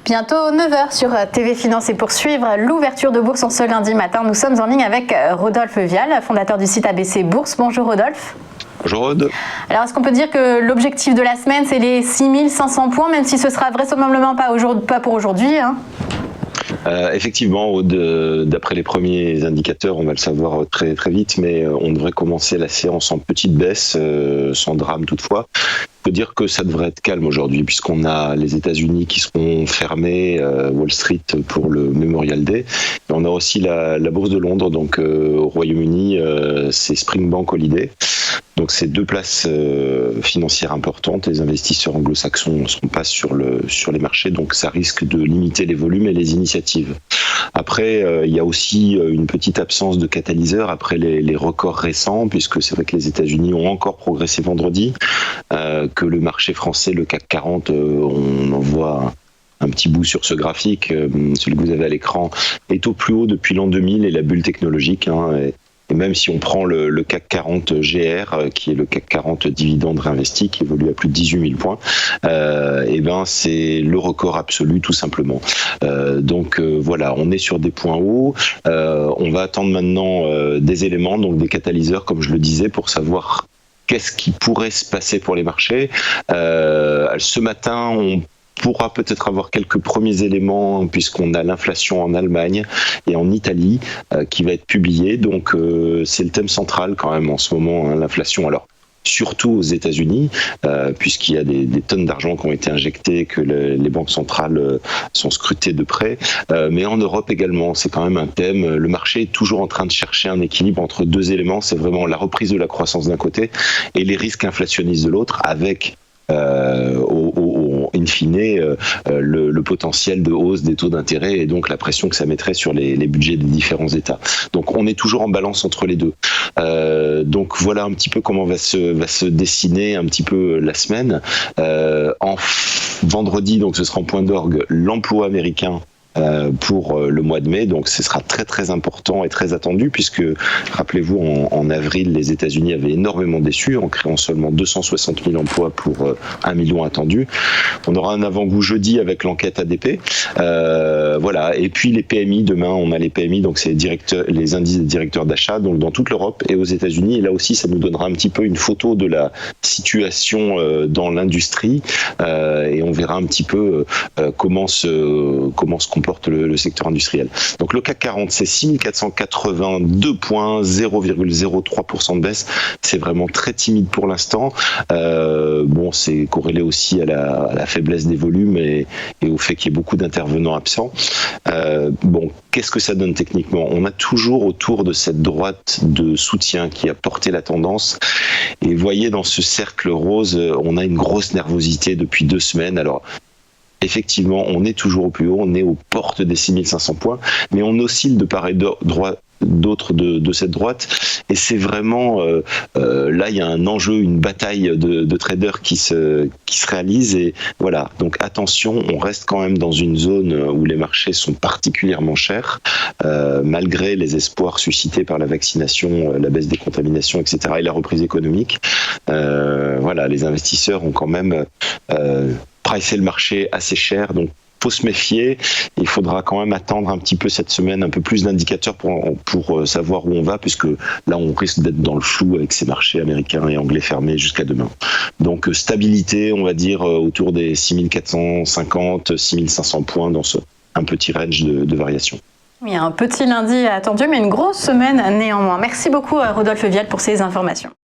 Bientôt 9 h sur TV Finance et pour suivre l'ouverture de bourse en ce lundi matin, nous sommes en ligne avec Rodolphe Vial, fondateur du site ABC Bourse. Bonjour Rodolphe. Bonjour Aude. Alors est-ce qu'on peut dire que l'objectif de la semaine c'est les 6500 points, même si ce sera vraisemblablement pas pour aujourd'hui hein? Effectivement, Aude, d'après les premiers indicateurs, on va le savoir très très vite, mais on devrait commencer la séance en petite baisse, sans drame toutefois. Il faut dire que ça devrait être calme aujourd'hui, puisqu'on a les États-Unis qui seront fermés, Wall Street pour le Memorial Day. Et on a aussi la bourse de Londres, donc au Royaume-Uni, c'est Spring Bank Holiday. Donc c'est deux places financières importantes. Les investisseurs anglo-saxons ne seront pas sur les marchés, donc ça risque de limiter les volumes et les initiatives. Après, il y a aussi une petite absence de catalyseur après les records récents, puisque c'est vrai que les États-Unis ont encore progressé vendredi, que le marché français, le CAC 40, on en voit un petit bout sur ce graphique, celui que vous avez à l'écran, est au plus haut depuis l'an 2000 et la bulle technologique. Et même si on prend le CAC 40 GR, qui est le CAC 40 dividende réinvesti, qui évolue à plus de 18 000 points, et ben c'est le record absolu tout simplement. Donc voilà, on est sur des points hauts. On va attendre maintenant des éléments, donc des catalyseurs, comme je le disais, pour savoir qu'est-ce qui pourrait se passer pour les marchés. Ce matin, on pourra peut-être avoir quelques premiers éléments puisqu'on a l'inflation en Allemagne et en Italie qui va être publiée. Donc c'est le thème central quand même en ce moment, hein, l'inflation. Alors surtout aux États-Unis, puisqu'il y a des tonnes d'argent qui ont été injectées, que les banques centrales sont scrutées de près, mais en Europe également, c'est quand même un thème. Le marché est toujours en train de chercher un équilibre entre deux éléments, c'est vraiment la reprise de la croissance d'un côté et les risques inflationnistes de l'autre, avec in fine le potentiel de hausse des taux d'intérêt et donc la pression que ça mettrait sur les budgets des différents États. Donc on est toujours en balance entre les deux. Donc voilà un petit peu comment va se dessiner un petit peu la semaine. Vendredi, donc ce sera en point d'orgue l'emploi américain pour le mois de mai, donc ce sera très très important et très attendu, puisque rappelez-vous en avril les États-Unis avaient énormément déçu en créant seulement 260 000 emplois pour 1 million attendu. On aura un avant-goût jeudi avec l'enquête ADP, voilà. Et puis les PMI, demain on a les PMI, donc c'est les indices des directeurs d'achat, donc dans toute l'Europe et aux États-Unis, et là aussi ça nous donnera un petit peu une photo de la situation dans l'industrie, et on verra un petit peu comment se comporte le secteur industriel. Donc le CAC 40, c'est 6482 points, 0,03% de baisse. C'est vraiment très timide pour l'instant. Bon, c'est corrélé aussi à la faiblesse des volumes et au fait qu'il y ait beaucoup d'intervenants absents. Bon, qu'est-ce que ça donne techniquement? On a toujours autour de cette droite de soutien qui a porté la tendance. Et voyez, dans ce cercle rose, on a une grosse nervosité depuis 2 semaines. Alors, effectivement, on est toujours au plus haut, on est aux portes des 6500 points, mais on oscille de part et d'autre de cette droite, et c'est vraiment là il y a un enjeu, une bataille de traders qui se réalise, et voilà, donc attention, on reste quand même dans une zone où les marchés sont particulièrement chers, malgré les espoirs suscités par la vaccination, la baisse des contaminations, etc., et la reprise économique. Voilà, les investisseurs ont quand même pricer le marché assez cher, donc faut se méfier. Il faudra quand même attendre un petit peu cette semaine, un peu plus d'indicateurs pour savoir où on va, puisque là on risque d'être dans le flou avec ces marchés américains et anglais fermés jusqu'à demain. Donc stabilité, on va dire autour des 6450, 6500 points dans un petit range de variation. Il y a un petit lundi attendu, mais une grosse semaine néanmoins. Merci beaucoup Rodolphe Vial pour ces informations.